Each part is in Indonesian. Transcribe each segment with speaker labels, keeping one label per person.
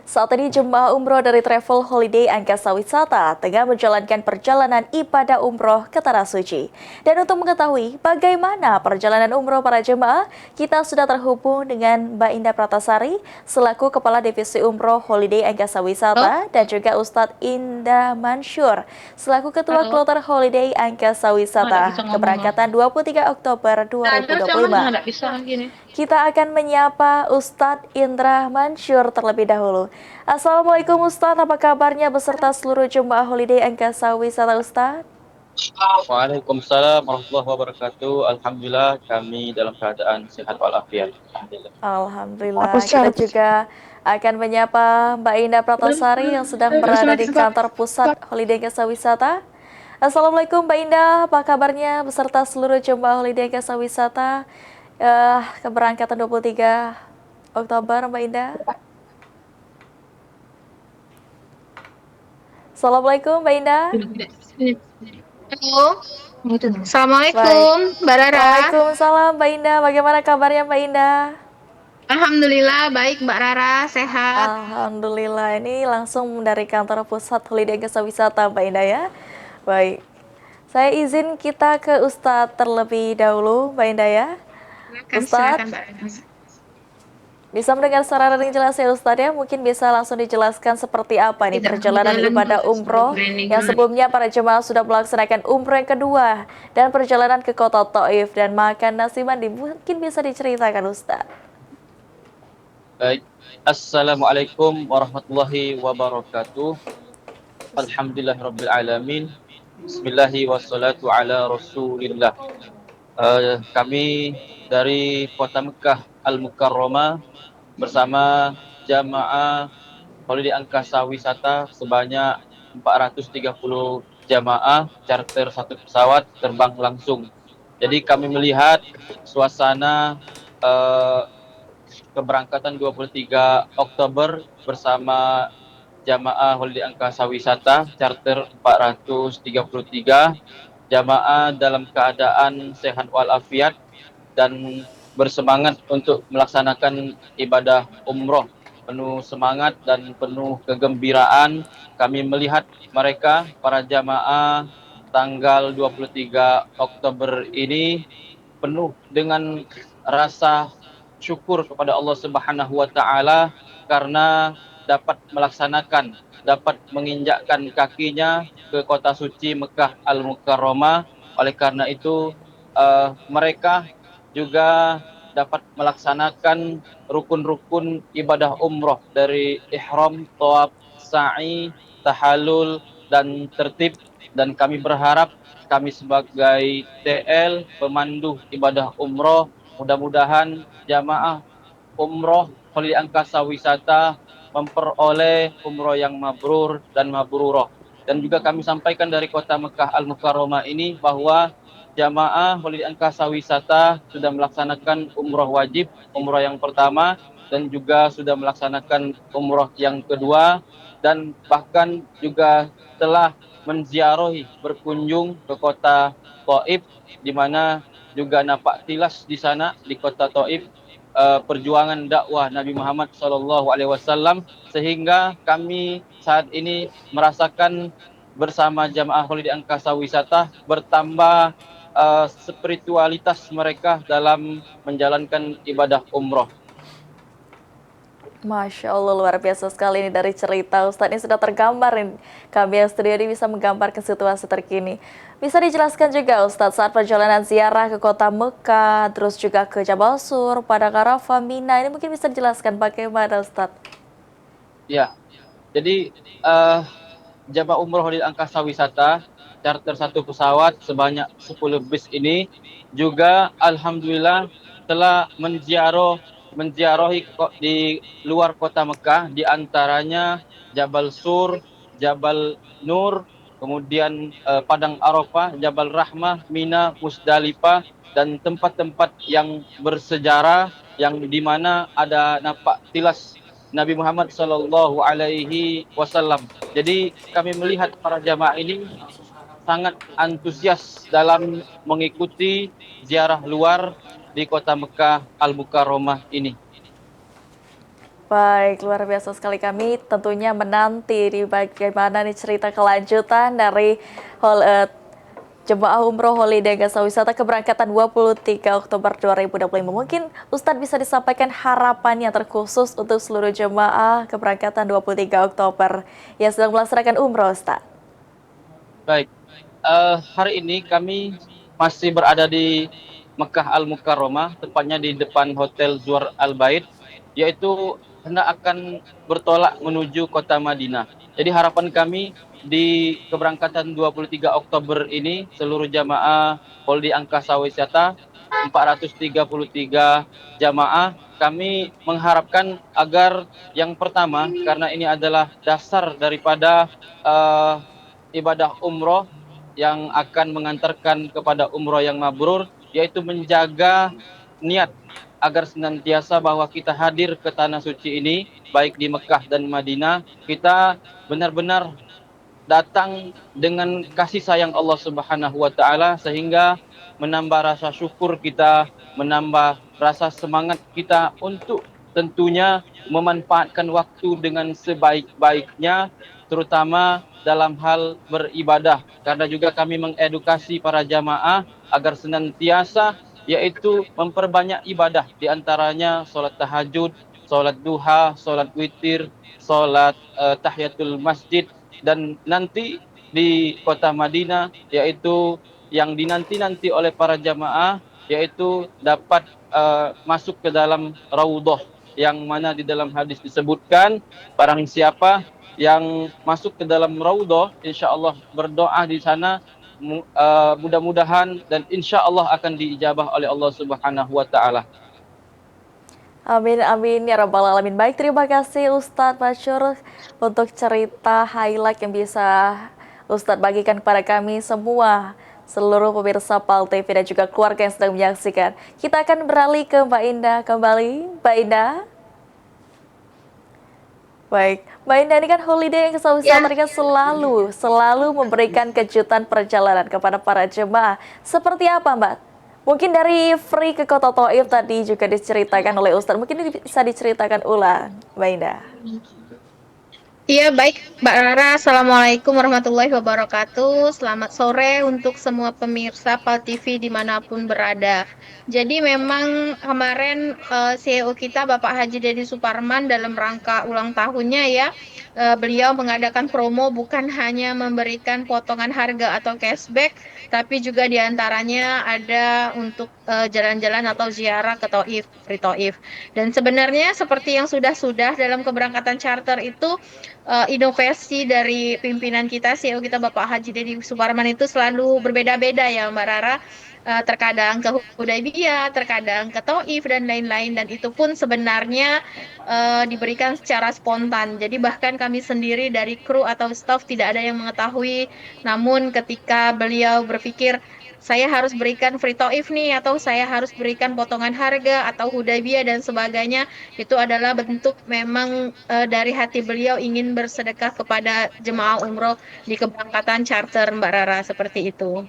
Speaker 1: Saat ini jemaah umroh dari Travel Holiday Angkasa Wisata tengah menjalankan perjalanan ibadah umroh ke Tanah Suci. Dan untuk mengetahui bagaimana perjalanan umroh para jemaah, kita sudah terhubung dengan Mbak Indah Pratasari selaku Kepala Divisi Umroh Holiday Angkasa
Speaker 2: Halo,
Speaker 1: Wisata dan juga Ustadz Indah Mansyur selaku Ketua
Speaker 2: halo.
Speaker 1: Kloter Holiday Angkasa
Speaker 2: Nggak bisa
Speaker 1: Wisata
Speaker 2: ngomong loh.
Speaker 1: keberangkatan 23 Oktober
Speaker 2: Ada cuman
Speaker 1: 2025.
Speaker 2: nggak bisa gini.
Speaker 1: Kita akan menyapa Ustadz Indra Mansyur terlebih dahulu. Assalamualaikum Ustadz, apa kabarnya beserta seluruh jemaah holiday Angkasa Wisata Ustadz?
Speaker 3: Waalaikumsalam warahmatullahi wabarakatuh. Alhamdulillah kami dalam keadaan sehat walafiat. Alhamdulillah.
Speaker 1: Alhamdulillah, kita juga akan menyapa Mbak Indah Pratasari yang sedang berada di kantor pusat holiday Angkasa Wisata. Assalamualaikum Mbak Indah, apa kabarnya beserta seluruh jemaah holiday Angkasa Wisata keberangkatan 23 Oktober Mbak Indah? Assalamualaikum Mbak Indah.
Speaker 2: Halo.
Speaker 1: Baik.
Speaker 2: Assalamualaikum, Mbak Rara.
Speaker 1: Waalaikumsalam Mbak Indah. Bagaimana kabarnya Mbak Indah?
Speaker 2: Alhamdulillah baik Mbak Rara, sehat.
Speaker 1: Alhamdulillah. Ini langsung dari kantor pusat Holiday Angkasa Wisata Mbak Indah ya. Baik. Saya izin kita ke Ustadz terlebih dahulu Mbak Indah ya.
Speaker 2: Silakan
Speaker 1: Ustadz,
Speaker 2: Mbak Rara.
Speaker 1: bisa mendengar suara dengan jelas ya Ustadz ya? Mungkin bisa langsung dijelaskan seperti apa nih
Speaker 2: Tidak
Speaker 1: perjalanan
Speaker 2: berjalan
Speaker 1: ibadah umroh
Speaker 2: branding.
Speaker 1: yang sebelumnya para jemaah sudah melaksanakan umroh yang kedua dan perjalanan ke kota Taif dan makan nasi mandi. Mungkin bisa diceritakan Ustadz.
Speaker 3: Baik. Assalamualaikum warahmatullahi wabarakatuh. Alhamdulillahirabbil alamin. Bismillahi wassalatu ala Rasulillah. Kami dari Kota Mekah Al-Mukarramah bersama jamaah Holiday Angkasa Wisata sebanyak 430 jamaah charter satu pesawat terbang langsung. Jadi kami melihat suasana eh, keberangkatan 23 Oktober bersama jamaah Holiday Angkasa Wisata charter 433 jamaah dalam keadaan sehat walafiat dan bersemangat untuk melaksanakan ibadah umroh penuh semangat dan penuh kegembiraan. Kami melihat mereka para jamaah tanggal 23 Oktober ini penuh dengan rasa syukur kepada Allah Subhanahu wa taala karena dapat melaksanakan, dapat menginjakkan kakinya ke kota suci Mekah Al-Mukarramah. Oleh karena itu mereka juga dapat melaksanakan rukun-rukun ibadah umroh dari ihram, tawaf, sa'i, tahallul dan tertib, dan kami berharap kami sebagai TL pemandu ibadah umroh mudah-mudahan jamaah umroh Holiday Angkasa Wisata memperoleh umroh yang mabrur dan mabrurah. Dan juga kami sampaikan dari kota Mekah Al-Mukarramah ini bahwa jamaah Holiday Angkasa Wisata sudah melaksanakan umroh wajib, umroh yang pertama, dan juga sudah melaksanakan umroh yang kedua, dan bahkan juga telah menziarahi berkunjung ke kota Taif, di mana juga nampak tilas di sana di kota Taif perjuangan dakwah Nabi Muhammad SAW, sehingga kami saat ini merasakan bersama jamaah Holiday Angkasa Wisata bertambah spiritualitas mereka dalam menjalankan ibadah umroh.
Speaker 1: Masya Allah, luar biasa sekali ini dari cerita Ustadz ini sudah tergambar nih. Kami yang studio ini bisa menggambarkan situasi terkini. Bisa dijelaskan juga Ustadz saat perjalanan ziarah ke kota Mekah, terus juga ke Jabal Sur, pada Arafah, Mina, ini mungkin bisa dijelaskan bagaimana Ustadz?
Speaker 3: Ya, jadi jamaah umroh di Angkasa Wisata charter satu pesawat sebanyak 10 bis ini juga alhamdulillah telah menziarahi di luar kota Mekah, di antaranya Jabal Sur, Jabal Nur, kemudian Padang Arafah, Jabal Rahmah, Mina, Musdalifah, dan tempat-tempat yang bersejarah yang di mana ada nampak tilas Nabi Muhammad Sallallahu Alaihi Wasallam. Jadi kami melihat para jamaah ini sangat antusias dalam mengikuti ziarah luar di kota Mekah Al-Mukarramah ini.
Speaker 1: Baik, luar biasa sekali kami tentunya menanti di bagaimana nih cerita kelanjutan dari hol Jemaah Umroh Holiday Gasa Wisata keberangkatan 23 Oktober 2025. Mungkin Ustadz bisa disampaikan harapan yang terkhusus untuk seluruh jemaah keberangkatan 23 Oktober yang sedang melaksanakan umroh, Ustadz.
Speaker 3: Baik, hari ini kami masih berada di Mekah Al-Mukarramah, tepatnya di depan Hotel Zuar Al-Bait, yaitu hendak akan bertolak menuju kota Madinah. Jadi harapan kami di keberangkatan 23 Oktober ini, seluruh jamaah Poldi Angkasa Wisata, 433 jamaah, kami mengharapkan agar yang pertama, karena ini adalah dasar daripada ibadah umroh yang akan mengantarkan kepada umroh yang mabrur, yaitu menjaga niat agar senantiasa bahwa kita hadir ke tanah suci ini, baik di Mekah dan Madinah, kita benar-benar datang dengan kasih sayang Allah Subhanahu wa taala, sehingga menambah rasa syukur kita, menambah rasa semangat kita untuk tentunya memanfaatkan waktu dengan sebaik-baiknya, terutama dalam hal beribadah, karena juga kami mengedukasi para jamaah agar senantiasa yaitu memperbanyak ibadah, diantaranya sholat tahajud, sholat duha, sholat witir, sholat tahiyatul masjid, dan nanti di kota Madinah yaitu yang dinanti-nanti oleh para jamaah, yaitu dapat masuk ke dalam raudhah, yang mana di dalam hadis disebutkan barang siapa yang masuk ke dalam raudhah, insya Allah berdoa di sana, mudah-mudahan dan insya Allah akan diijabah oleh Allah Subhanahu wa taala.
Speaker 1: Amin, amin, ya Rabbal Alamin. Baik, terima kasih Ustadz Masyur untuk cerita highlight yang bisa Ustadz bagikan kepada kami semua, seluruh pemirsa PAL TV dan juga keluarga yang sedang menyaksikan. Kita akan beralih ke Mbak Indah kembali. Mbak Indah. Baik, Mbak Indah, ini kan holiday yang wisata kan selalu memberikan kejutan perjalanan kepada para jemaah. Seperti apa, Mbak? Mungkin dari free ke Kota Thaif tadi juga diceritakan oleh Ustadz. Mungkin ini bisa diceritakan ulang, Mbak Indah.
Speaker 2: Iya, baik Mbak Rara. Assalamualaikum warahmatullahi wabarakatuh. Selamat sore untuk semua pemirsa PAL TV dimanapun berada. Jadi memang kemarin CEO kita Bapak Haji Deddy Suparman dalam rangka ulang tahunnya ya, beliau mengadakan promo, bukan hanya memberikan potongan harga atau cashback, tapi juga diantaranya ada untuk jalan-jalan atau ziarah ke Thaif, Free Thaif. Dan sebenarnya seperti yang sudah dalam keberangkatan charter itu, inovasi dari pimpinan kita, CEO kita Bapak Haji Deddy Suparman itu selalu berbeda-beda ya Mbak Rara. Terkadang ke Hudaybiyah, terkadang ke Thaif dan lain-lain, dan itu pun sebenarnya diberikan secara spontan. Jadi bahkan kami sendiri dari kru atau staff tidak ada yang mengetahui. Namun ketika beliau berpikir saya harus berikan free Thaif nih, atau saya harus berikan potongan harga atau Hudaybiyah dan sebagainya, itu adalah bentuk memang dari hati beliau ingin bersedekah kepada jemaah umroh di keberangkatan charter Mbak Rara, seperti itu.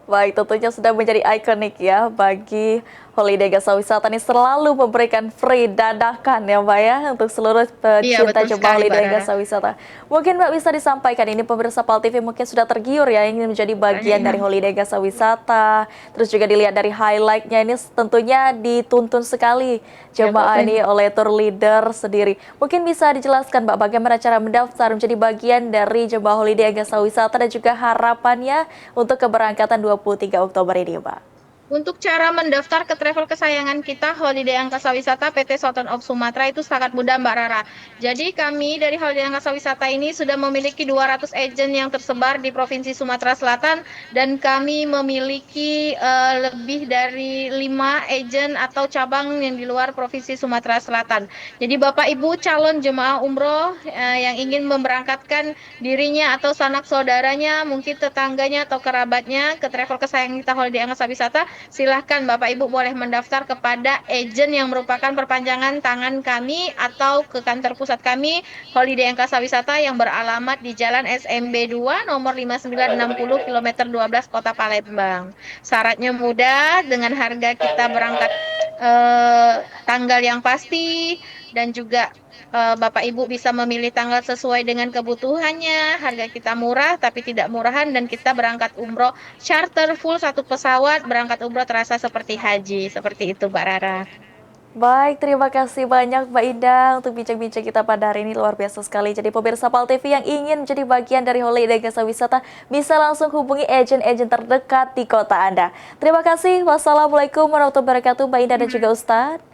Speaker 1: Baik, tentunya sudah menjadi ikonik ya bagi Holiday Gasa Wisata ini selalu memberikan free dadakan ya Mbak ya untuk seluruh pecinta jemaah Holiday Gasa Wisata. Mungkin Mbak bisa disampaikan, ini pemirsa PAL TV mungkin sudah tergiur ya ingin menjadi bagian dari Holiday Gasa Wisata. Terus juga dilihat dari highlightnya ini tentunya dituntun sekali jemaah ini oleh tour leader sendiri. Mungkin bisa dijelaskan Mbak bagaimana cara mendaftar menjadi bagian dari jemaah Holiday Gasa Wisata dan juga harapannya untuk keberangkatan 23 Oktober ini Mbak.
Speaker 2: Untuk cara mendaftar ke travel kesayangan kita, Holiday Angkasa Wisata PT Sultan of Sumatra, itu sangat mudah Mbak Rara. Jadi kami dari Holiday Angkasa Wisata ini sudah memiliki 200 agent yang tersebar di Provinsi Sumatera Selatan, dan kami memiliki lebih dari 5 agent atau cabang yang di luar Provinsi Sumatera Selatan. Jadi Bapak Ibu calon jemaah umroh yang ingin memberangkatkan dirinya atau sanak saudaranya, mungkin tetangganya atau kerabatnya ke travel kesayangan kita Holiday Angkasa Wisata, silahkan Bapak Ibu boleh mendaftar kepada agen yang merupakan perpanjangan tangan kami atau ke kantor pusat kami Holiday Angkasa Wisata yang beralamat di Jalan SMB 2 nomor 5960 kilometer 12 Kota Palembang. Syaratnya mudah, dengan harga kita berangkat tanggal yang pasti, dan juga Bapak Ibu bisa memilih tanggal sesuai dengan kebutuhannya. Harga kita murah tapi tidak murahan dan kita berangkat umroh charter full satu pesawat, berangkat umroh terasa seperti haji. Seperti itu, Mbak Rara.
Speaker 1: Baik, terima kasih banyak Mbak Indah untuk bincang-bincang kita pada hari ini, luar biasa sekali. Jadi pemirsa PAL TV yang ingin menjadi bagian dari Holiday Jasa Wisata bisa langsung hubungi agen-agen terdekat di kota Anda. Terima kasih. Wassalamualaikum warahmatullahi wabarakatuh Mbak Indah dan juga Ustadz.